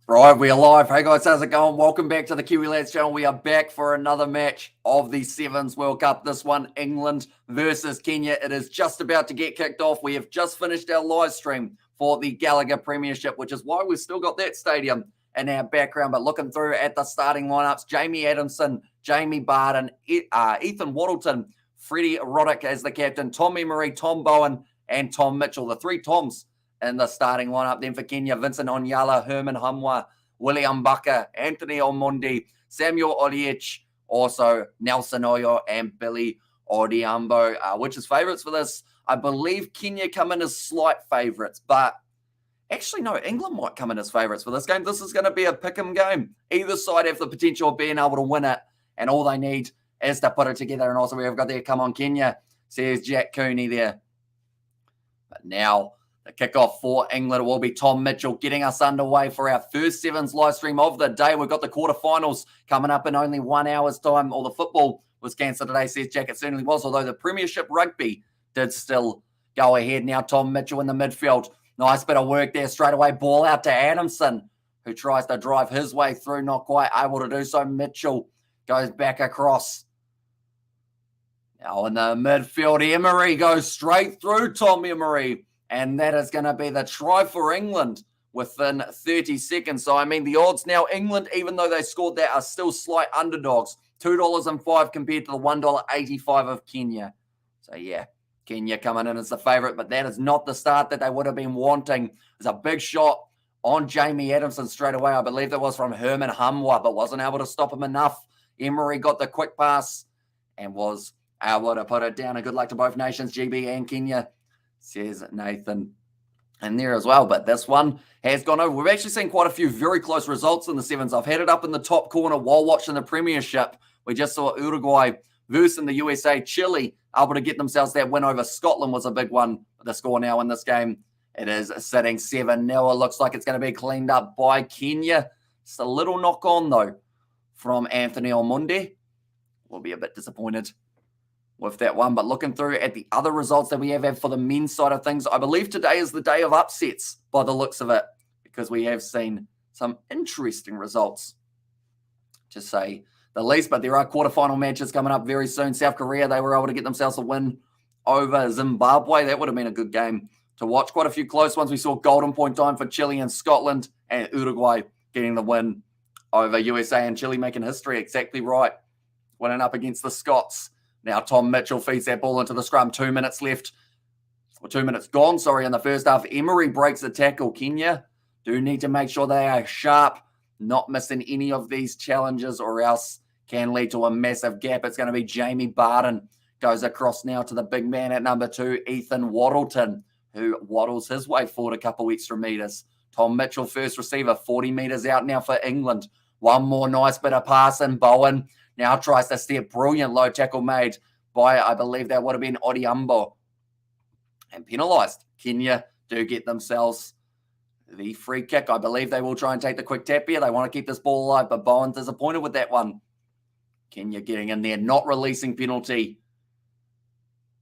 Right, we are live. Hey guys, how's it going? Welcome back to the Kiwi Lads channel. We are back for another match of the Sevens World Cup. This one, England versus Kenya. It is just about to get kicked off. We have just finished our live stream for the Gallagher Premiership, which is why we've still got that stadium in our background. But looking through at the starting lineups, Jamie Adamson, Jamie Barden, Ethan Waddleton, Freddie Roddick as the captain, Tom Emery, Tom Bowen, and Tom Mitchell. The three Toms in the starting lineup. Then for Kenya, Vincent Onyala, Herman Humwa, William Bucker, Anthony Omondi, Samuel Oliech, also Nelson Oyo and Billy Odiambo. Which is favourites for this? I believe Kenya come in as slight favourites, but actually no, England might come in as favourites for this game. This is going to be a pick'em game. Either side have the potential of being able to win it, and all they need is to put it together. And also we've got there, come on Kenya, says Jack Cooney there. But now the kickoff for England will be Tom Mitchell getting us underway for our first Sevens live stream of the day. We've got the quarterfinals coming up in only 1 hour's time. All the football was cancelled today, says Jack. It certainly was, although the Premiership Rugby did still go ahead. Now Tom Mitchell in the midfield. Nice bit of work there straight away. Ball out to Adamson, who tries to drive his way through. Not quite able to do so. Mitchell goes back across. Now in the midfield, Emery goes straight through Tom Emery. And that is going to be the try for England within 30 seconds. So, I mean, the odds now, England, even though they scored that, are still slight underdogs. $2.05 compared to the $1.85 of Kenya. So, yeah, Kenya coming in as the favourite, but that is not the start that they would have been wanting. There's a big shot on Jamie Adamson straight away. I believe that was from Herman Humwa, but wasn't able to stop him enough. Emery got the quick pass and was able to put it down. A good luck to both nations, GB and Kenya, says Nathan in there as well. But this one has gone over. We've actually seen quite a few very close results in the Sevens. I've had it up in the top corner while watching the Premiership. We just saw Uruguay versus the USA. Chile able to get themselves that win over Scotland was a big one. The score now in this game, it is sitting 7-0. It looks like it's going to be cleaned up by Kenya. Just a little knock on, though, from Anthony Omondi. We'll be a bit disappointed with that one. But looking through at the other results that we have had for the men's side of things, I believe today is the day of upsets by the looks of it, because we have seen some interesting results, to say the least. But there are quarterfinal matches coming up very soon. South Korea, they were able to get themselves a win over Zimbabwe. That would have been a good game to watch. Quite a few close ones. We saw golden point time for Chile and Scotland, and Uruguay getting the win over USA, and Chile making history. Exactly right, winning up against the Scots. Now Tom Mitchell feeds that ball into the scrum. 2 minutes left. Or 2 minutes gone, in the first half. Emery breaks the tackle. Kenya do need to make sure they are sharp, not missing any of these challenges, or else can lead to a massive gap. It's going to be Jamie Barden. Goes across now to the big man at number 2, Ethan Waddleton, who waddles his way forward a couple extra metres. Tom Mitchell, first receiver, 40 metres out now for England. One more nice bit of pass, and Bowen now tries to step. Brilliant low tackle made by, I believe that would have been Odiambo, and penalised. Kenya do get themselves the free kick. I believe they will try and take the quick tap here. They want to keep this ball alive, but Bowen disappointed with that one. Kenya getting in there, not releasing penalty.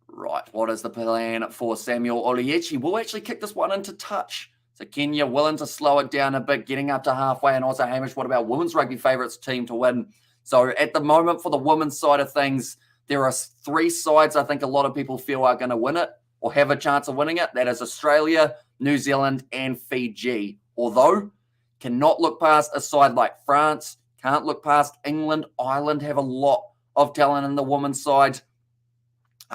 Right, what is the plan for Samuel Oliech? He will actually kick this one into touch. So Kenya willing to slow it down a bit, getting up to halfway. And also, Hamish, what about women's rugby favourites team to win? So at the moment, for the women's side of things, there are 3 sides I think a lot of people feel are going to win it or have a chance of winning it. That is Australia, New Zealand, and Fiji. Although, cannot look past a side like France, can't look past England. Ireland have a lot of talent in the women's side.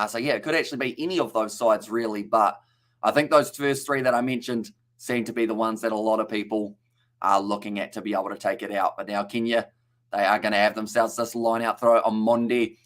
So yeah, it could actually be any of those sides really. But I think those first 3 that I mentioned seem to be the ones that a lot of people are looking at to be able to take it out. But now Kenya, they are going to have themselves this line-out throw on Monday.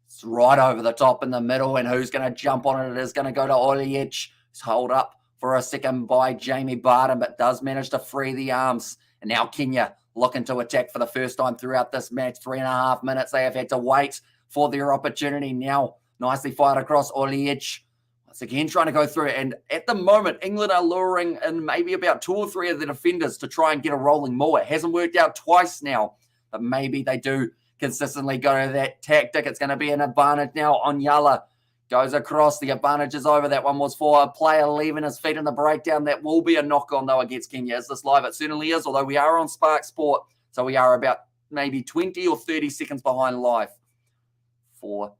It's right over the top in the middle, and who's going to jump on it? It is going to go to Oliech. It's held up for a second by Jamie Barden, but does manage to free the arms. And now Kenya looking to attack for the first time throughout this match. 3.5 minutes they have had to wait for their opportunity. Now nicely fired across Oliech. Once again, trying to go through it. And at the moment, England are luring in maybe about 2 or 3 of the defenders to try and get a rolling more. It hasn't worked out twice now, but maybe they do consistently go to that tactic. It's going to be an advantage now. Onyala Goes across. The advantage is over. That one was for a player leaving his feet in the breakdown. That will be a knock-on, though, against Kenya. Is this live? It certainly is, although we are on Spark Sport. So we are about maybe 20 or 30 seconds behind live for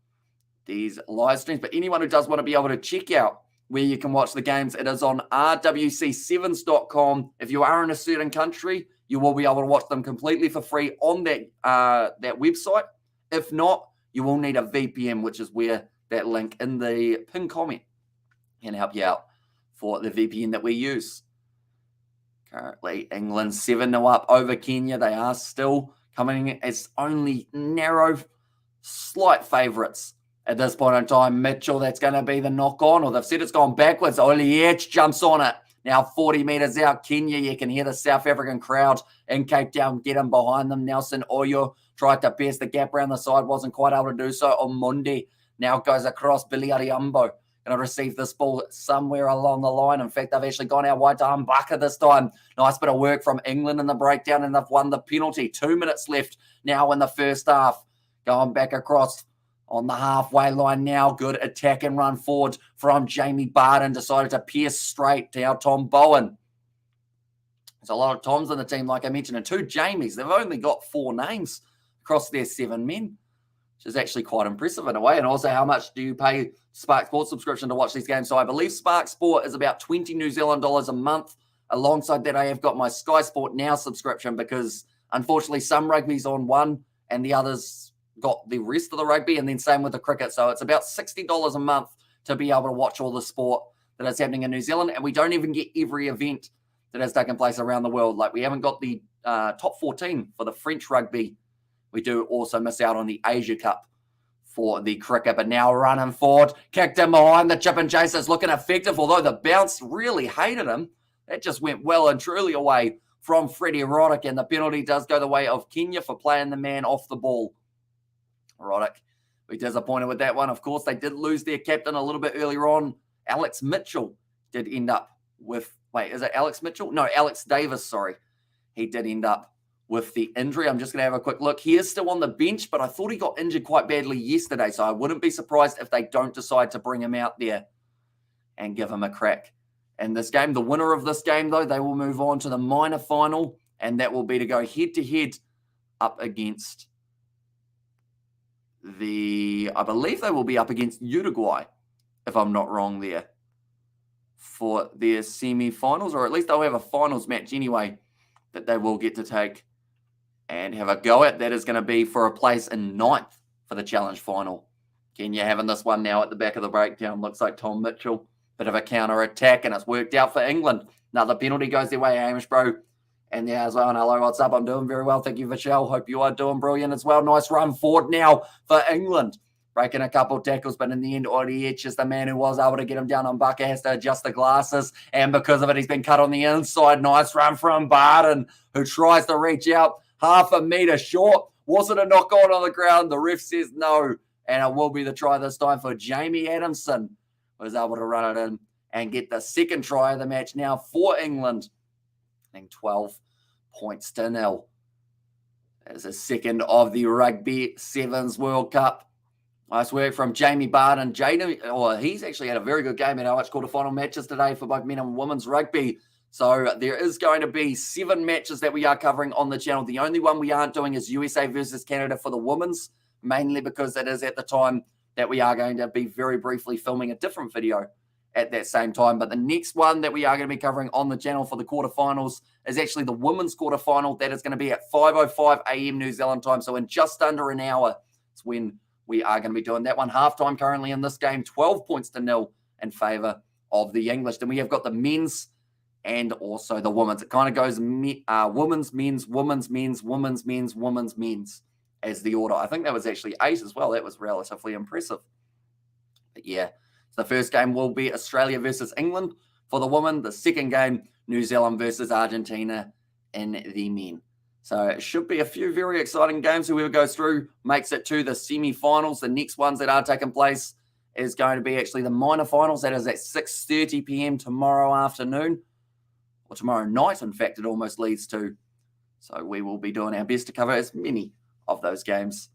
these live streams. But anyone who does want to be able to check out where you can watch the games, it is on rwc7s.com. If you are in a certain country, you will be able to watch them completely for free on that website. If not, you will need a VPN, which is where that link in the pinned comment can help you out for the VPN that we use. Currently, England 7-0 up over Kenya. They are still coming as only narrow, slight favourites at this point in time. Mitchell, that's going to be the knock-on, or they've said it's gone backwards. Oliech jumps on it. Now 40 metres out, Kenya. You can hear the South African crowd in Cape Town get in behind them. Nelson Oyo tried to pierce the gap around the side, wasn't quite able to do so. On Monday now goes across. Billy Ariambo going to receive this ball somewhere along the line. In fact, they've actually gone out wide to Mbaka this time. Nice bit of work from England in the breakdown, and they've won the penalty. 2 minutes left now in the first half. Going back across on the halfway line now. Good attack and run forward from Jamie Barden. Decided to pierce straight to our Tom Bowen. There's a lot of Toms in the team, like I mentioned, and 2 Jamies. They've only got 4 names across their 7 men, which is actually quite impressive in a way. And also, how much do you pay Spark Sport subscription to watch these games? So I believe Spark Sport is about 20 New Zealand dollars a month. Alongside that, I have got my Sky Sport Now subscription, because unfortunately some rugby's on one and the others got the rest of the rugby, and then same with the cricket. So it's about $60 a month to be able to watch all the sport that is happening in New Zealand. And we don't even get every event that has taken place around the world. Like, we haven't got the top 14 for the French rugby. We do also miss out on the Asia Cup for the cricket. But now running forward, kicked him behind. The chip and chase is looking effective, although the bounce really hated him. That just went well and truly away from Freddie Roddick, and the penalty does go the way of Kenya for playing the man off the ball. Roddick, we're disappointed with that one. Of course, they did lose their captain a little bit earlier on. Alex Mitchell did end up with, is it Alex Mitchell? No, Alex Davis, sorry. He did end up with the injury. I'm just going to have a quick look. He is still on the bench, but I thought he got injured quite badly yesterday, so I wouldn't be surprised if they don't decide to bring him out there and give him a crack in this game. The winner of this game, though, they will move on to the minor final, and that will be to go head-to-head up against I believe they will be up against Uruguay, if I'm not wrong there, for their semi-finals, or at least they'll have a finals match anyway that they will get to take and have a go at. That is going to be for a place in 9th for the challenge final. Kenya having this one now at the back of the breakdown. Looks like Tom Mitchell. Bit of a counter-attack, and it's worked out for England. Another penalty goes their way, Hamish, bro. And there as well. And hello, what's up? I'm doing very well. Thank you, Vishal. Hope you are doing brilliant as well. Nice run forward now for England. Breaking a couple of tackles, but in the end, Oliech is the man who was able to get him down. On Mbaka has to adjust the glasses, and because of it, he's been cut on the inside. Nice run from Barden, who tries to reach out half a metre short. Was it a knock-on the ground? The ref says no, and it will be the try this time for Jamie Adamson. Was able to run it in and get the second try of the match now for England. I think 12 points to 0. As a second of the Rugby Sevens World Cup. Nice work from Jamie Barden. He's actually had a very good game in our quarterfinal matches today for both men and women's rugby. So there is going to be 7 matches that we are covering on the channel. The only one we aren't doing is USA versus Canada for the women's, mainly because it is at the time that we are going to be very briefly filming a different video at that same time. But the next one that we are going to be covering on the channel for the quarterfinals is actually the women's quarterfinal. That is going to be at 5:05 a.m. New Zealand time. So in just under an hour, it's when we are going to be doing that one. Halftime currently in this game, 12 points to 0 in favour of the English. Then we have got the men's and also the women's. It kind of goes women's, men's, women's, men's, women's, men's, women's, men's as the order. I think that was actually 8 as well. That was relatively impressive. But yeah, so the first game will be Australia versus England for the women. The second game, New Zealand versus Argentina in the men. So it should be a few very exciting games. Whoever goes through makes it to the semi-finals. The next ones that are taking place is going to be actually the minor finals. That is at 6:30 p.m. tomorrow afternoon, or tomorrow night, in fact, it almost leads to. So we will be doing our best to cover as many of those games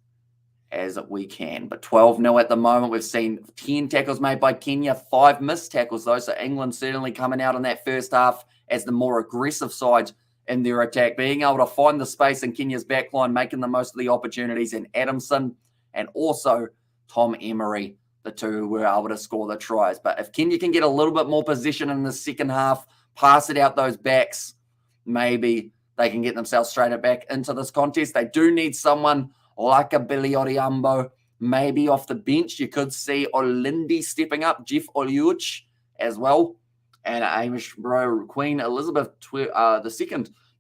as we can. But 12-0 at the moment. We've seen 10 tackles made by Kenya, 5 missed tackles though. So England certainly coming out in that first half as the more aggressive side in their attack, being able to find the space in Kenya's backline, making the most of the opportunities, and Adamson and also Tom Emery, the two who were able to score the tries. But if Kenya can get a little bit more position in the second half, pass it out those backs, maybe they can get themselves straight back into this contest. They do need someone like a Billy Oriambo, maybe off the bench. You could see Olindi stepping up, Jeff Oliuch as well, and Amish Bro Queen Elizabeth II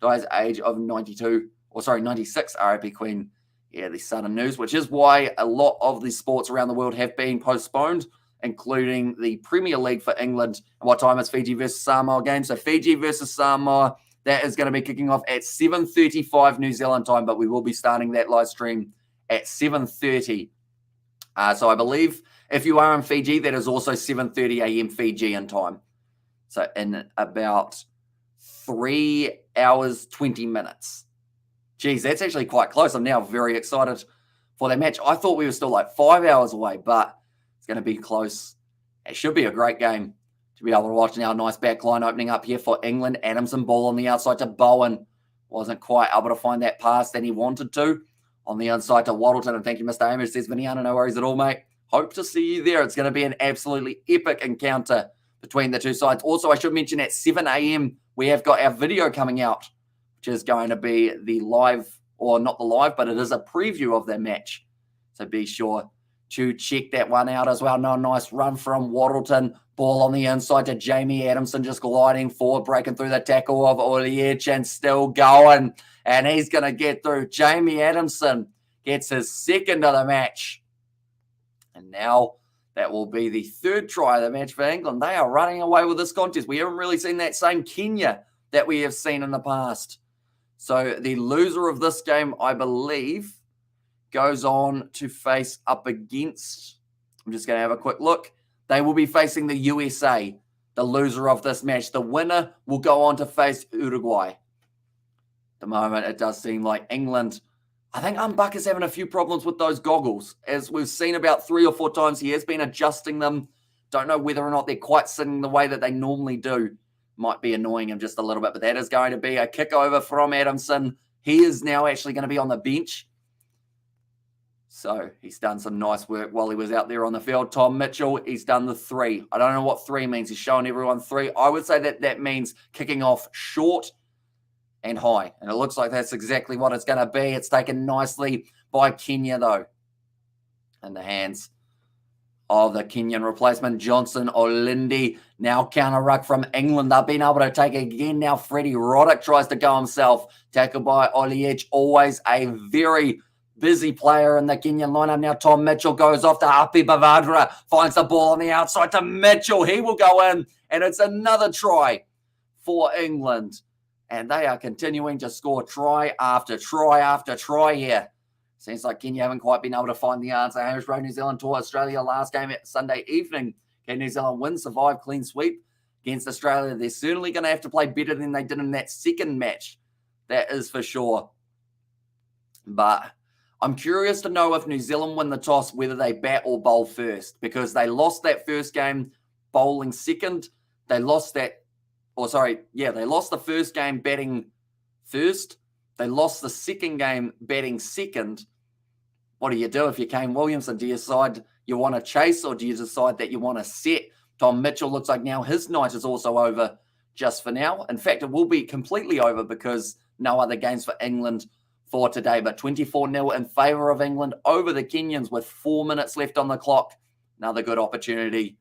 dies age of 96, RIP Queen. Yeah, the sudden news, which is why a lot of the sports around the world have been postponed, including the Premier League for England. And what time is Fiji versus Samoa game? So Fiji versus Samoa, that is going to be kicking off at 7:35 New Zealand time, but we will be starting that live stream at 7:30. So I believe if you are in Fiji, that is also 7:30 a.m. Fijian time. So in about 3 hours, 20 minutes. Geez, that's actually quite close. I'm now very excited for that match. I thought we were still like 5 hours away, but it's going to be close. It should be a great game to be able to watch. Now, nice back line opening up here for England. Adamson ball on the outside to Bowen. Wasn't quite able to find that pass that he wanted to. On the inside to Waddleton. And thank you, Mr. Amish. Says Viniana, no worries at all, mate. Hope to see you there. It's going to be an absolutely epic encounter between the two sides. Also, I should mention at 7 a.m., we have got our video coming out, which is going to be the live, or not the live, but it is a preview of the match. So be sure to check that one out as well. No, nice run from Waddleton. Ball on the inside to Jamie Adamson, just gliding forward, breaking through the tackle of Oliech and still going. And he's going to get through. Jamie Adamson gets his second of the match. And now that will be the third try of the match for England. They are running away with this contest. We haven't really seen that same Kenya that we have seen in the past. So the loser of this game, I believe, goes on to face up against, I'm just going to have a quick look. They will be facing the USA, the loser of this match. The winner will go on to face Uruguay. At the moment, it does seem like England, I think Buck is having a few problems with those goggles. As we've seen about 3 or 4 times, he has been adjusting them. Don't know whether or not they're quite sitting the way that they normally do. Might be annoying him just a little bit, but that is going to be a kick over from Adamson. He is now actually going to be on the bench. So he's done some nice work while he was out there on the field. Tom Mitchell, he's done the 3. I don't know what 3 means. He's showing everyone 3. I would say that means kicking off short and high. And it looks like that's exactly what it's going to be. It's taken nicely by Kenya, though. In the hands of the Kenyan replacement, Johnson Olindi. Now counter ruck from England. They've been able to take it again. Now Freddie Roddick tries to go himself. Tackled by Oliech. Always a very busy player in the Kenyan lineup. Now Tom Mitchell goes off to Happy Bavadra. Finds the ball on the outside to Mitchell. He will go in. And it's another try for England. And they are continuing to score try after try after try here. Seems like Kenya haven't quite been able to find the answer. Hamish Rowe, New Zealand tour Australia last game at Sunday evening. Can New Zealand win, survive, clean sweep against Australia? They're certainly going to have to play better than they did in that second match. That is for sure. But I'm curious to know if New Zealand win the toss, whether they bat or bowl first, because they lost that first game bowling second. They lost the first game batting first. They lost the second game batting second. What do you do if you're Kane Williamson? Do you decide you want to chase, or do you decide that you want to set? Tom Mitchell looks like now his night is also over just for now. In fact, it will be completely over because no other games for England for today. But 24-0 in favour of England over the Kenyans with 4 minutes left on the clock. Another good opportunity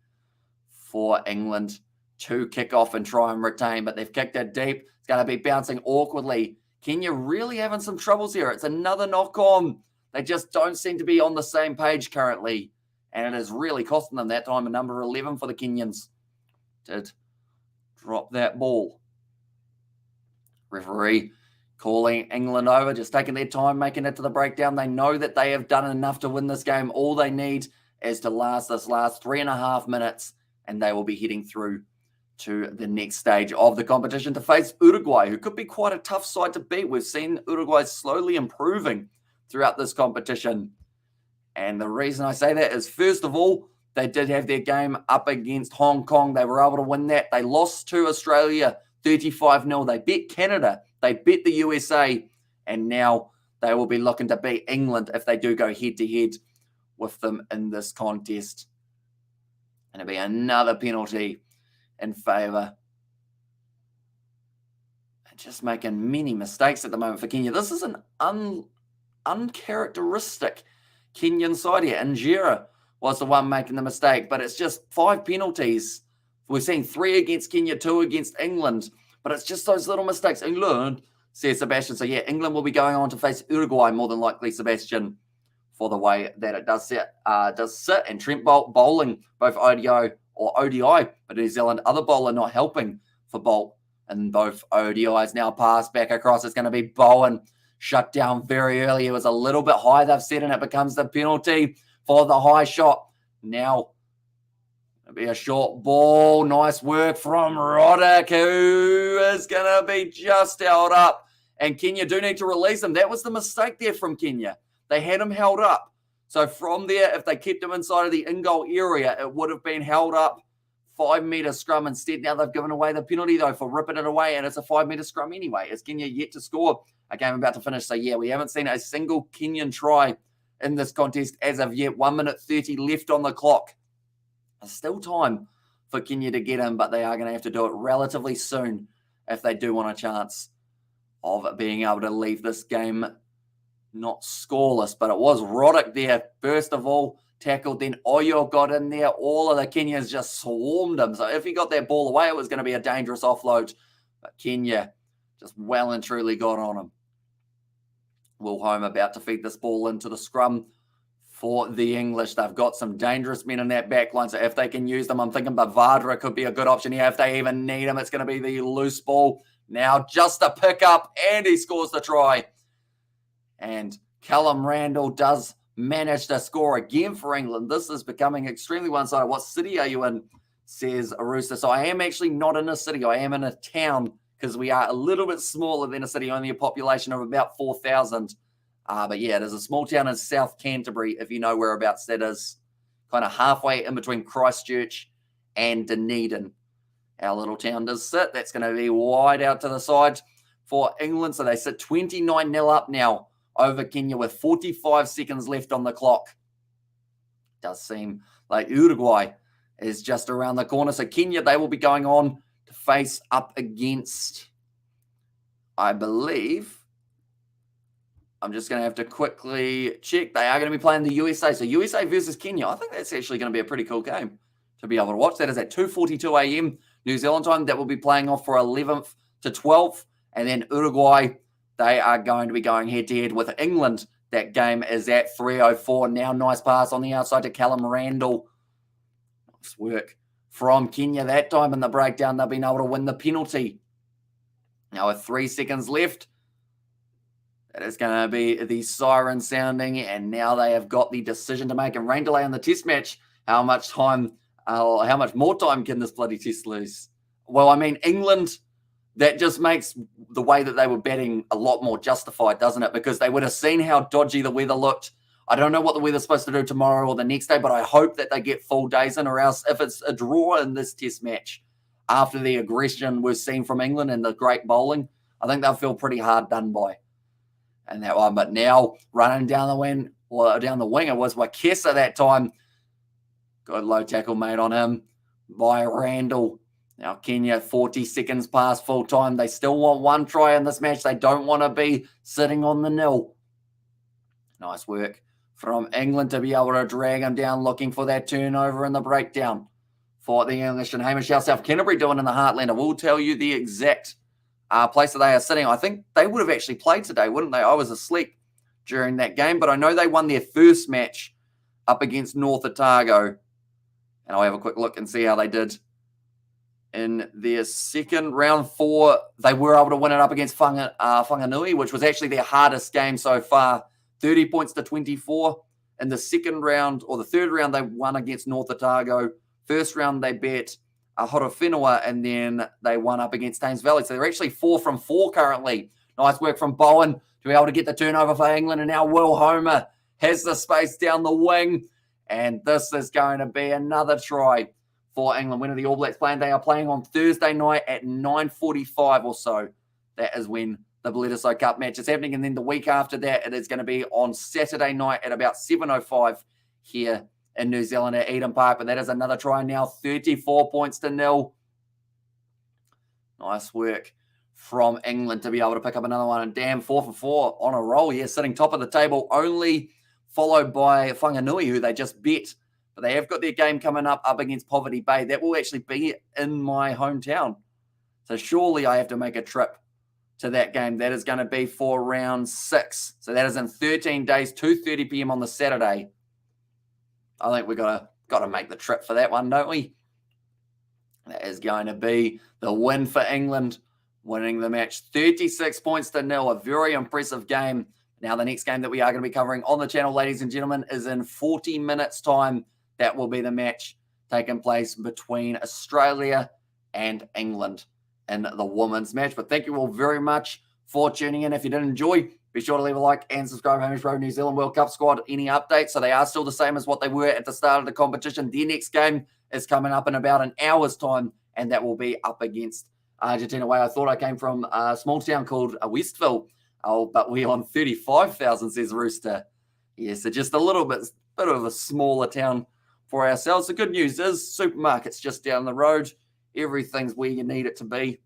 for England to kick off and try and retain, but they've kicked it deep. It's going to be bouncing awkwardly. Kenya really having some troubles here. It's another knock on. They just don't seem to be on the same page currently, and it is really costing them that time. A number 11 for the Kenyans did drop that ball. Referee calling England over, just taking their time, making it to the breakdown. They know that they have done enough to win this game. All they need is to last this last 3.5 minutes, and they will be heading through to the next stage of the competition to face Uruguay, who could be quite a tough side to beat. We've seen Uruguay slowly improving throughout this competition. And the reason I say that is, first of all, they did have their game up against Hong Kong. They were able to win that. They lost to Australia 35-0. They beat Canada. They beat the USA. And now they will be looking to beat England if they do go head-to-head with them in this contest. And it'll be another penalty in favour. And just making many mistakes at the moment for Kenya. This is an uncharacteristic Kenyan side here. Injera was the one making the mistake, but it's just 5 penalties. We're seeing 3 against Kenya, 2 against England, but it's just those little mistakes. England, says Sebastian. So yeah, England will be going on to face Uruguay more than likely, Sebastian, for the way that it does sit. And Trent Bolt bowling both ODI, but New Zealand other bowler not helping for Bolt. And both ODIs now pass back across. It's going to be Bowen shut down very early. It was a little bit high, they've said, and it becomes the penalty for the high shot. Now, it'll be a short ball. Nice work from Roddick, who is going to be just held up. And Kenya do need to release him. That was the mistake there from Kenya. They had him held up. So from there, if they kept him inside of the in-goal area, it would have been held up 5-metre scrum instead. Now they've given away the penalty, though, for ripping it away, and it's a 5-metre scrum anyway. Is Kenya yet to score? A game about to finish. So, yeah, we haven't seen a single Kenyan try in this contest as of yet. 1 minute 30 left on the clock. There's still time for Kenya to get in, but they are going to have to do it relatively soon if they do want a chance of being able to leave this game not scoreless. But it was Roddick there, first of all, tackled. Then Oyo got in there. All of the Kenyans just swarmed him. So if he got that ball away, it was going to be a dangerous offload. But Kenya just well and truly got on him. Will Home about to feed this ball into the scrum for the English. They've got some dangerous men in that back line, so if they can use them, I'm thinking Bavadra could be a good option here. If they even need him, it's going to be the loose ball. Now just a pick up, and he scores the try. And Callum Randall does manage to score again for England. This is becoming extremely one-sided. What city are you in, says Arusa. So I am actually not in a city. I am in a town, because we are a little bit smaller than a city, only a population of about 4,000. But yeah, there's a small town in South Canterbury, if you know whereabouts that is. Kind of halfway in between Christchurch and Dunedin. Our little town does sit. That's going to be wide out to the side for England. So they sit 29-0 up now over Kenya with 45 seconds left on the clock. Does seem like Uruguay is just around the corner. So Kenya, they will be going on to face up against, I believe, I'm just going to have to quickly check. They are going to be playing the USA. So USA versus Kenya. I think that's actually going to be a pretty cool game to be able to watch. That is at 2:42 a.m. New Zealand time. That will be playing off for 11th to 12th. And then Uruguay, they are going to be going head-to-head with England. That game is at 3:04. Now nice pass on the outside to Callum Randall. Nice work from Kenya that time in the breakdown. They've been able to win the penalty. Now with 3 seconds left, that is going to be the siren sounding, and now they have got the decision to make. And rain delay on the test match. How much more time can this bloody test lose? Well, I mean, England, that just makes the way that they were betting a lot more justified, doesn't it? Because they would have seen how dodgy the weather looked. I don't know what the weather's supposed to do tomorrow or the next day, but I hope that they get full days in, or else if it's a draw in this test match, after the aggression we've seen from England and the great bowling, I think they'll feel pretty hard done by. And that one, but now running down the wing, it was Wakesa that time. Good low tackle made on him by Randall. Now Kenya, 40 seconds past full time. They still want one try in this match. They don't want to be sitting on the nil. Nice work from England to be able to drag him down, looking for that turnover in the breakdown for the English. And Hamish, how South Canterbury doing in the Heartland? I will tell you the exact place that they are sitting. I think they would have actually played today, wouldn't they? I was asleep during that game, but I know they won their first match up against North Otago. And I'll have a quick look and see how they did in their second round 4. They were able to win it up against Whanganui, which was actually their hardest game so far. 30 points to 24. In the second round, or the third round, they won against North Otago. First round, they bet Horowhenua, and then they won up against Thames Valley. So they're actually 4 from 4 currently. Nice work from Bowen to be able to get the turnover for England. And now Will Homer has the space down the wing. And this is going to be another try for England. When are the All Blacks playing? They are playing on Thursday night at 9:45 or so. That is when the Bledisloe Cup match is happening. And then the week after that, it is going to be on Saturday night at about 7:05 here in New Zealand at Eden Park. But that is another try now, 34 points to nil. Nice work from England to be able to pick up another one. And damn, 4 for 4 on a roll here, sitting top of the table, only followed by Whanganui, who they just beat. But they have got their game coming up against Poverty Bay. That will actually be in my hometown. So surely I have to make a trip to that game. That is going to be for round 6. So that is in 13 days, 2:30 p.m. on the Saturday. I think we've got to make the trip for that one, don't we? That is going to be the win for England, winning the match 36 points to nil. A very impressive game. Now, the next game that we are going to be covering on the channel, ladies and gentlemen, is in 40 minutes' time. That will be the match taking place between Australia and England in the women's match. But thank you all very much for tuning in. If you did enjoy, be sure to leave a like and subscribe. Hamish Rowe, New Zealand World Cup squad. Any updates? So they are still the same as what they were at the start of the competition. Their next game is coming up in about an hour's time, and that will be up against Argentina. Way I thought I came from a small town called Westville. Oh, but we're on 35,000, says Rooster. Yeah, so just a little bit of a smaller town for ourselves. The good news is supermarket's just down the road. Everything's where you need it to be.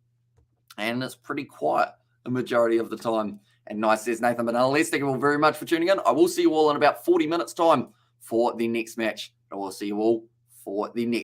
And it's pretty quiet the majority of the time. And nice, says Nathan. But nonetheless, thank you all very much for tuning in. I will see you all in about 40 minutes' time for the next match. I will see you all for the next.